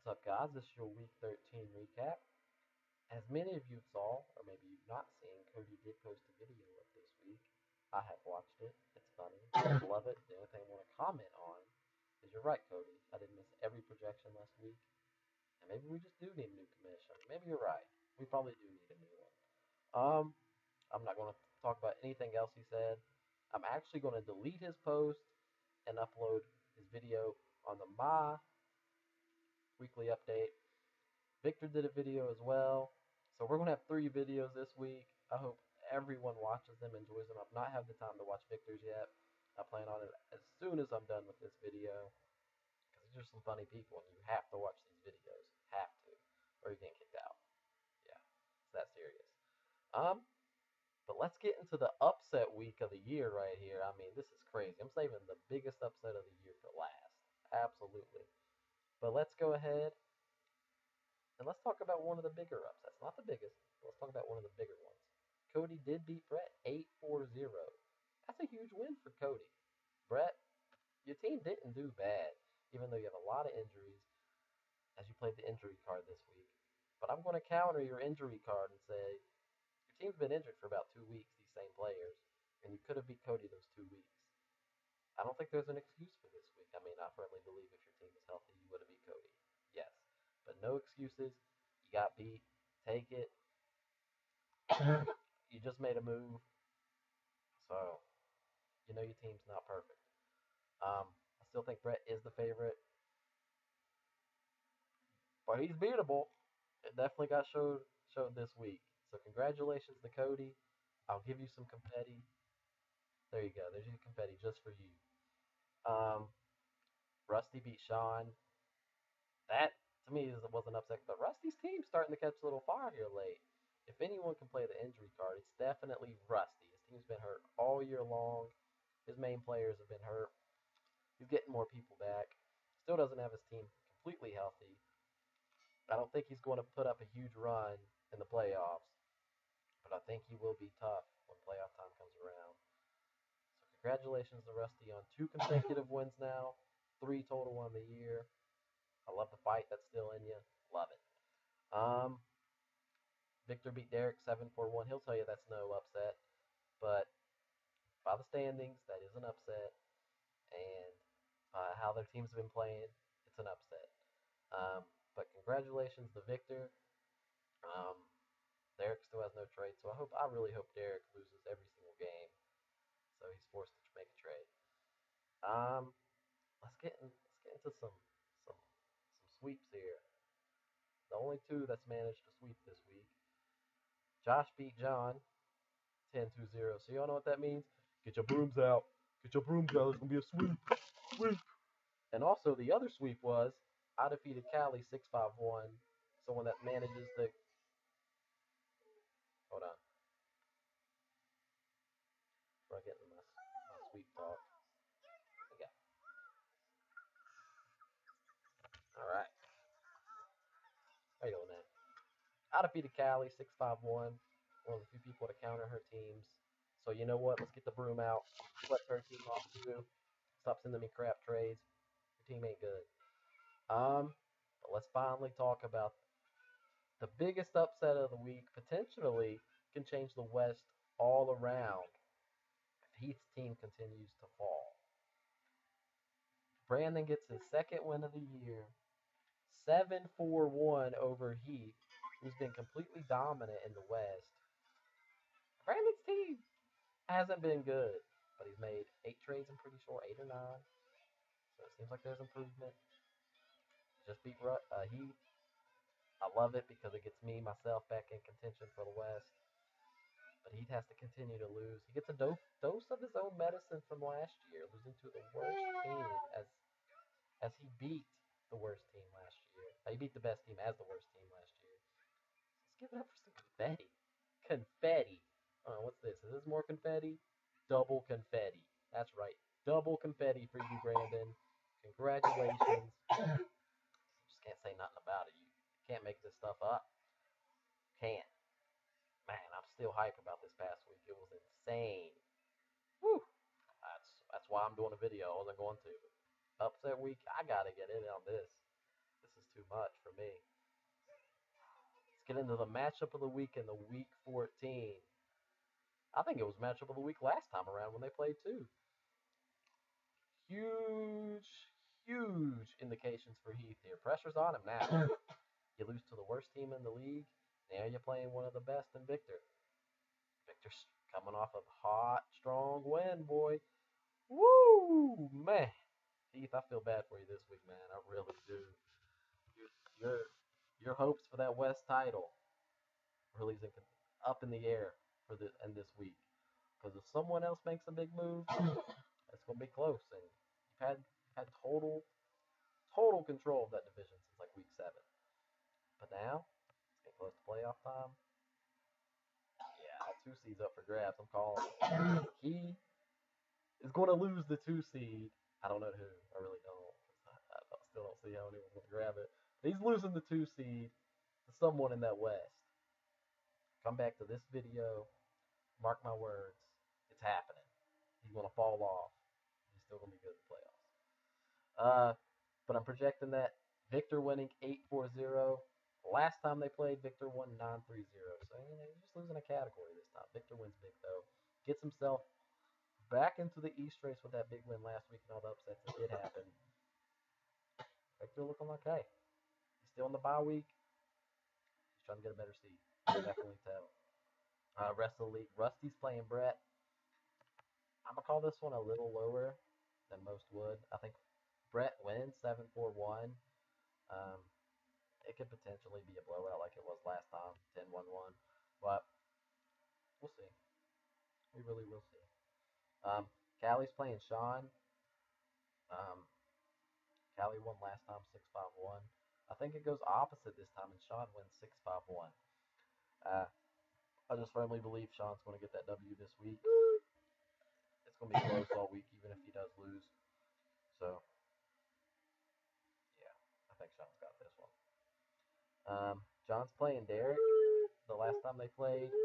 What's up, guys? This is your Week 13 recap. As many of you saw, or maybe you've not seen, Cody did post a video of this week. I have watched it. It's funny. I love it. The only thing I want to comment on is you're right, Cody. I did miss every projection last week. And maybe we just do need a new commission. Maybe you're right. We probably do need a new one. I'm not going to talk about anything else he said. I'm actually going to delete his post and upload his video on the My Weekly Update. Victor did a video as well. So we're going to have 3 videos this week. I hope everyone watches them, enjoys them. I've not had the time to watch Victor's yet. I plan on it as soon as I'm done with this video. Because there's just some funny people, and you have to watch these videos. Have to. Or you're getting kicked out. Yeah, it's that serious. But let's get into the upset week of the year right here. I mean, this is crazy. I'm saving the biggest upset of the year for last. Absolutely. But let's go ahead and let's talk about one of the bigger upsets. Not the biggest, but let's talk about one of the bigger ones. Cody did beat Brett 8-4-0. That's a huge win for Cody. Brett, your team didn't do bad, even though you have a lot of injuries as you played the injury card this week. But I'm going to counter your injury card and say your team's been injured for about 2 weeks, these same players, and you could have beat Cody those 2 weeks. I don't think there's an excuse for this week. I mean, I firmly believe if your team was healthy, you would have beat Cody. Yes. But no excuses. You got beat. Take it. You just made a move. So, you know your team's not perfect. I still think Brett is the favorite. But he's beatable. It definitely got showed this week. So congratulations to Cody. I'll give you some confetti. There you go. There's your confetti just for you. Rusty beat Sean. That to me was an upset. But Rusty's team's starting to catch a little fire here late. If anyone can play the injury card, it's definitely Rusty. His team's been hurt all year long. His main players have been hurt. He's getting more people back. Still doesn't have his team completely healthy. I don't think he's going to put up a huge run in the playoffs, but I think he will be tough when playoff time comes around. So congratulations to Rusty on 2 consecutive wins now, 3 total on the year. I love the fight that's still in you. Love it. Victor beat Derek 7-4-1. He'll tell you that's no upset, but by the standings, that is an upset, and how their teams have been playing, it's an upset. But congratulations to Victor. Derek still has no trade, so I really hope Derek loses every single game, so he's forced to make a trade. Let's get into some sweeps here. The only 2 that's managed to sweep this week. Josh beat John 10-2-0. So y'all know what that means? Get your brooms out. Get your brooms out. There's gonna be a sweep. Sweep. And also the other sweep was I defeated Callie 6-5-1. Someone that manages to hold on. Before I get into my sweep talk. Okay. Alright. How you doing, man? I defeated Callie 6-5-1. One of the few people to counter her teams. So you know what? Let's get the broom out. Let her team off too. Stop sending me crap trades. Your team ain't good. But let's finally talk about the biggest upset of the week. Potentially can change the West all around if Heath's team continues to fall. Brandon gets his 2nd win of the year. 7-4-1 over Heath, who's been completely dominant in the West. Brandon's team hasn't been good, but he's made 8 trades, I'm pretty sure, 8 or 9. So it seems like there's improvement. Just beat Heath. I love it because it gets me, myself, back in contention for the West. But Heath has to continue to lose. He gets a dose of his own medicine from last year, losing to the worst team as he beat the worst team last year. He beat the best team as the worst team last year. Let's give it up for some confetti. Confetti. What's this? Is this more confetti? Double confetti. That's right. Double confetti for you, Brandon. Congratulations. Just can't say nothing about it. You can't make this stuff up. Can't. Man, I'm still hype about this past week. It was insane. Woo! That's why I'm doing a video. I wasn't going to. Upset week, I gotta get in on this. This is too much for me. Let's get into the matchup of the week in the week 14. I think it was matchup of the week last time around when they played too. Huge, huge indications for Heath here. Pressure's on him now. You lose to the worst team in the league. Now you're playing one of the best in Victor. Victor's coming off a hot, strong win, boy. Woo, man. Heath, I feel bad for you this week, man. I really do. Your your hopes for that West title really is up in the air for this week. Because if someone else makes a big move, it's gonna be close. And you've had total control of that division since like week 7. But now it's getting close to playoff time. Yeah, that 2 seed's up for grabs. I'm calling it. He is going to lose the 2 seed. I don't know who. I really don't. I still don't see how anyone's going to grab it. But he's losing the 2 seed to someone in that West. Come back to this video. Mark my words. It's happening. He's going to fall off. He's still going to be good at the playoffs. But I'm projecting that Victor winning 8-4-0. Last time they played, Victor won 9-3-0. So he's just losing a category this time. Victor wins big though. Gets himself back into the East race with that big win last week and all the upsets that did happen. Victor looking okay. He's still in the bye week. He's trying to get a better seed. You can definitely tell. Rest of the league. Rusty's playing Brett. I'm going to call this one a little lower than most would. I think Brett wins 7-4-1. It could potentially be a blowout like it was last time, 10-1-1. But we'll see. We really will see. Callie's playing Sean. Callie won last time 6-5-1. I think it goes opposite this time, and Sean wins 6-5-1. I just firmly believe Sean's going to get that W this week. It's going to be close all week, even if he does lose. So, yeah, I think Sean's got this one. John's playing Derek. The last time they played,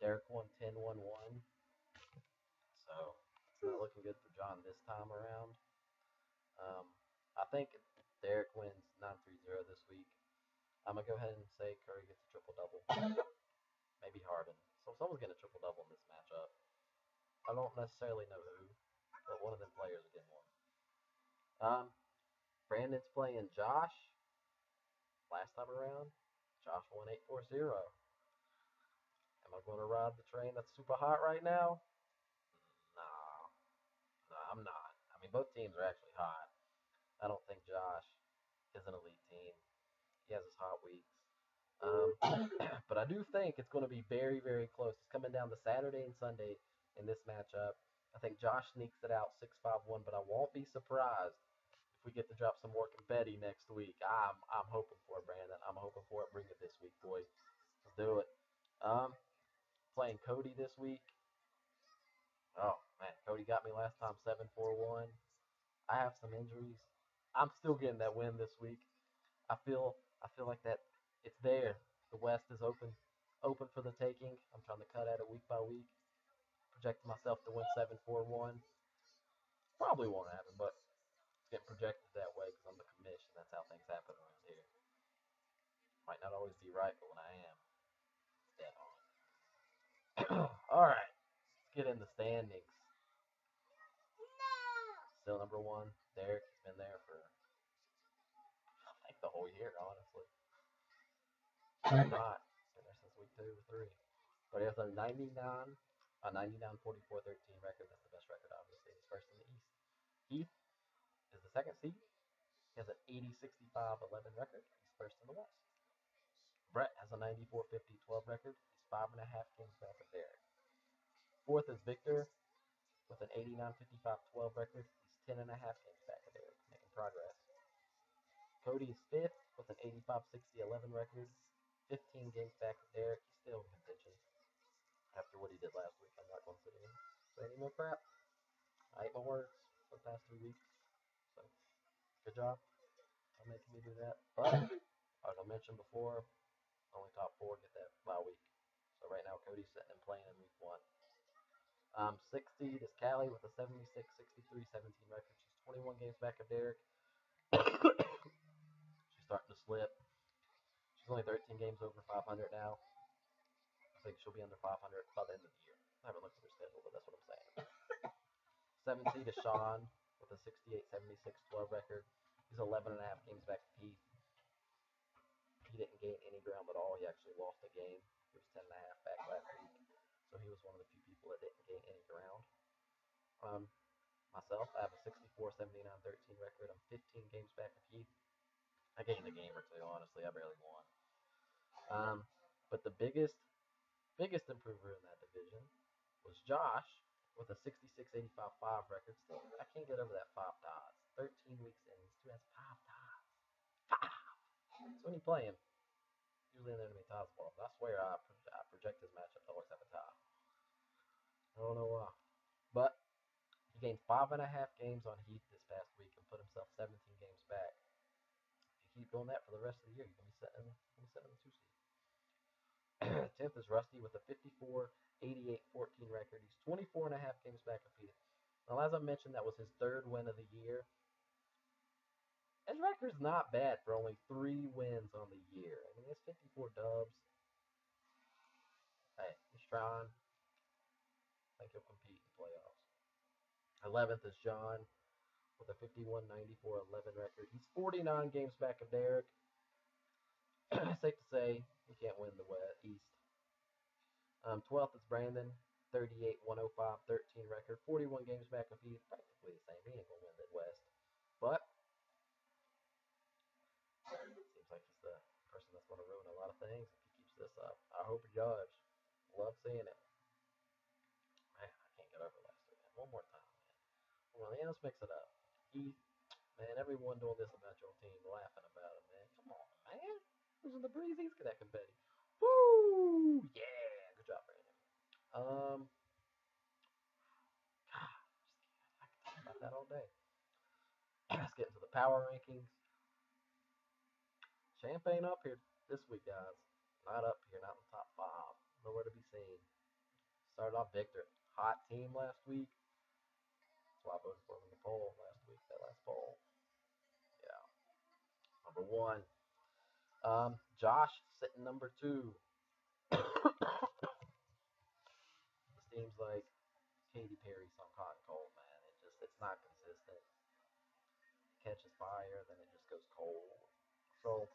Derek won 10-1-1. So, it's not looking good for John this time around. I think Derek wins 9-3-0 this week. I'm going to go ahead and say Curry gets a triple-double. Maybe Harden. So someone's getting a triple-double in this matchup. I don't necessarily know who, but one of them players will get one. Brandon's playing Josh. Last time around, Josh won 8-4-0. Am I going to ride the train that's super hot right now? No, I'm not. I mean, both teams are actually hot. I don't think Josh is an elite team. He has his hot weeks. But I do think it's going to be very, very close. It's coming down to Saturday and Sunday in this matchup. I think Josh sneaks it out 6-5-1, but I won't be surprised if we get to drop some more confetti next week. I'm hoping for it, Brandon. I'm hoping for it. Bring it this week, boys. Let's do it. Playing Cody this week. Oh man, Cody got me last time 7-4-1. I have some injuries. I'm still getting that win this week. I feel like that it's there. The West is open for the taking. I'm trying to cut at it week by week. Projecting myself to win 7-4-1. Probably won't happen, but it's getting projected that way because I'm the commission. That's how things happen around here. Might not always be right, but when I am, it's dead on. All right, let's get in the standings. Still number 1, Derek. He's been there for I think the whole year, honestly. Not been there since week 2 or 3. But he has a 99-44-13 record. That's the best record, obviously. He's first in the East. Heath is the second seed. He has an 80-65-11 record. He's first in the West. Brett has a 94-50-12 record. He's 5.5 games back of Derek. Fourth is Victor with an 89-55-12 record. He's 10.5 games back of Derek, making progress. Cody is fifth with an 85-60-11 record. 15 games back of Derek. He's still in contention. After what he did last week, I'm not going to sit here and say any more crap. I ate my words for the past 3 weeks. So, good job on making me do that. But, like I mentioned before, only top 4 get that bye week. So right now, Cody's sitting and playing in week 1. Sixth seed is Callie with a 76-63-17 record. She's 21 games back of Derek. She's starting only 13 games over 500 now. I think she'll be under 500 by the end of the year. I haven't looked at her schedule, but that's what I'm saying. 7 seed is Sean with a 68-76-12 record. He's 11 and a half games back to Heath. He didn't gain any ground at all. He actually lost a game. He was 10 and a half back last week. So he was one of the few people that didn't gain any ground. Myself, I have a 64-79-13 record. I'm 15 games back of Heath. I gained a game or two, honestly. I barely won. But the biggest improver in that division was Josh with a 66-85-5 record. Still, I can't get over that 5 ties. 13 weeks in, he still has 5 ties. 5! So when you play him, usually an enemy ties ball. I swear I project his matchup to always have a tie. I don't know why. But he gained 5.5 games on Heath this past week and put himself 17 games back. If you keep doing that for the rest of the year, you're going to be sitting in the 2 seed. 10th is Rusty with a 54-88-14 record. He's 24 and a half games back of Heath. Now, as I mentioned, that was his 3rd win of the year. His record's not bad for only 3 wins on the year. I mean, it's 54 dubs. Hey, he's trying. I think he'll compete in playoffs. 11th is John with a 51-94-11 record. He's 49 games back of Derek. Safe to say, he can't win the East. 12th is Brandon, 38-105-13 record, 41 games back of Heath, practically the same. He ain't gonna win the West, but it seems like he's the person that's gonna ruin a lot of things if he keeps this up. I hope he does. Love seeing it. Man, I can't get over last week. One more time, man. Well, yeah, let's mix it up. Heath, man, everyone doing this about your team, laughing about it, man. Come on, man. Losing the breezies, get that confetti. Woo! Yeah, good job, Brandon. I could talk about that all day. Let's get into the power rankings. Champagne up here this week, guys. Not up here, not in the top 5. Nowhere to be seen. Started off Victor. Hot team last week. That's why I voted for him in the poll last week, that last poll. Yeah. Number 1. Josh sitting number 2. This team's like Katy Perry, some hot and cold, man. It's not consistent. It catches fire, then it just goes cold. So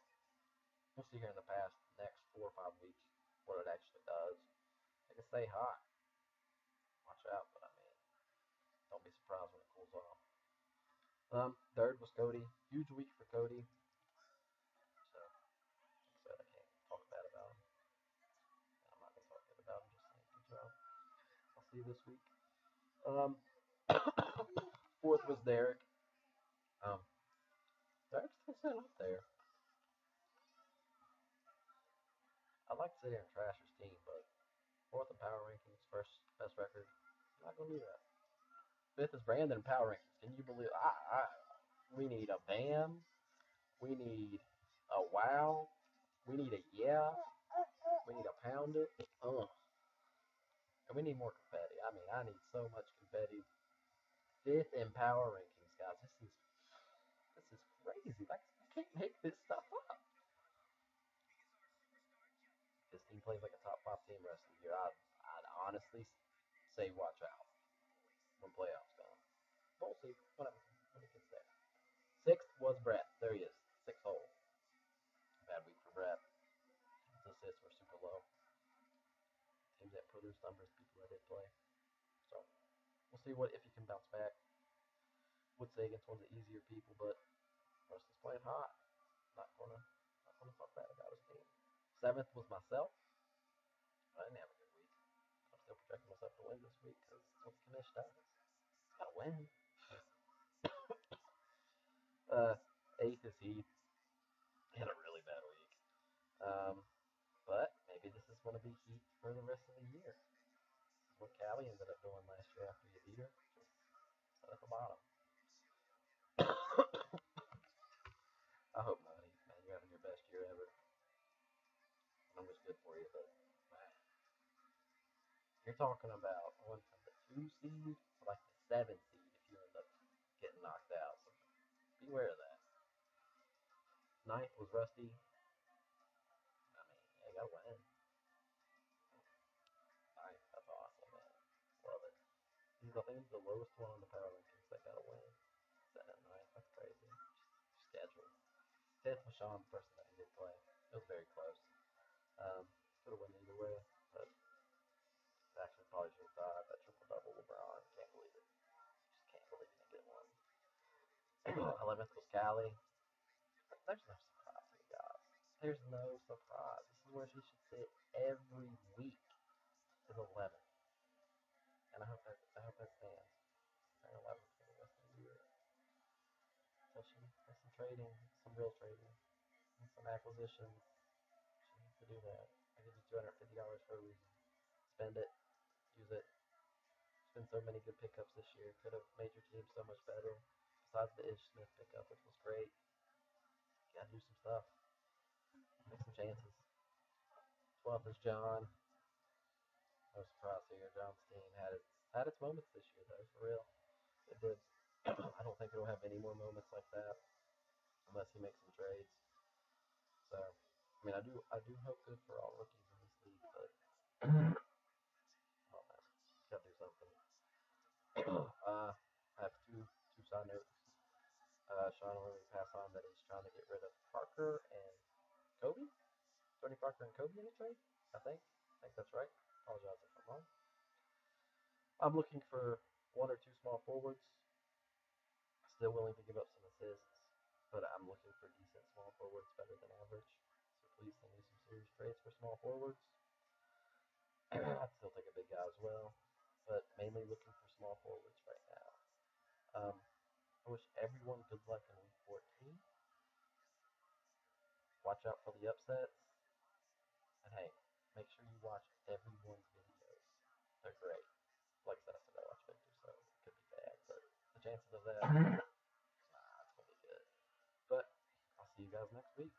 we'll see here in the next 4 or 5 weeks what it actually does. It can stay hot. Watch out, but I mean, don't be surprised when it cools off. 3rd was Cody. Huge week for Cody. So, like I said, I can't talk bad about him. I'm not gonna talk good about him. Just saying, good job. I'll see you this week. 4th was Derek. Derek's still sitting up there. I'd like to sit here and trash his team, but 4th in power rankings, first best record. I'm not gonna do that. 5th is Brandon in power rankings. Can you believe? We need a Bam. We need a Wow. We need a Yeah. We need a Pound It. And we need more confetti. I mean, I need so much confetti. 5th in power rankings, guys. This is crazy. Like, I can't make this stuff up. This team plays like a top 5 team rest of the year. I'd honestly say watch out when playoffs come. We'll see when it gets there. 6th was Brett. There he is. 6 hole. Bad week for Brett. His assists were super low. Teams that produce numbers, people that did play. So we'll see if he can bounce back. Would say against one of the easier people, but Rusty's playing hot. Not gonna talk bad about his team. 7th was myself. I didn't have a good week. I'm still projecting myself to win this week because what's Kanish does? Gotta win. 8th is Heath. He had a really bad week. But maybe this is going to be Heath for the rest of the year. This is what Callie ended up doing last year after you beat her. Just set at the bottom. I hope not, Heath, man. You're having your best year ever. Numbers good for you, but man, you're talking about going from the 2 seed to like the 7 seed if you end up getting knocked out. So beware of that. 9th was Rusty. got to win. Nice. That's awesome, man. Love it. I think he's the lowest one on the power rankings that got to win. 7, right? That's crazy. Schedule. Fifth was Sean, the person that he did play. It was very close. Could have won either way, but actually probably should have thought that triple double LeBron. Can't believe it. Just can't believe he didn't get one. 11th was Cali. There's no surprise here, guys. There's no surprise. This is where she should sit every week. Is 11th, and I hope that stands. Stay 11th for the rest of the year. So she has some trading, some real trading, and some acquisitions. She needs to do that. I give you $250 for a reason. Spend it, use it. There's been so many good pickups this year. Could have made your team so much better. Besides the Ish Smith pickup, which was great. You gotta do some stuff. Make some chances. 12th is John. No surprise here. John's team had its moments this year, though, for real. It did. I don't think it'll have any more moments like that unless he makes some trades. So, I mean, I do hope good for all rookies in this league, but oh man, gotta do something. I have two side notes. Sean Lilly passed on that he's trying to get rid of Parker and Kobe. Tony Parker and Kobe in a trade. I think that's right. Apologize if I'm wrong. I'm looking for one or two small forwards. Still willing to give up some assists, but I'm looking for decent small forwards, better than average. So please send me some serious trades for small forwards. I'd still take a big guy as well, but mainly looking for small forwards right now. I wish everyone good luck in week 14. Watch out for the upsets. And hey, make sure you watch everyone's videos. They're great. Like I said, I still gotta watch Victor, so it could be bad, but the chances of that, it's gonna be good. But I'll see you guys next week.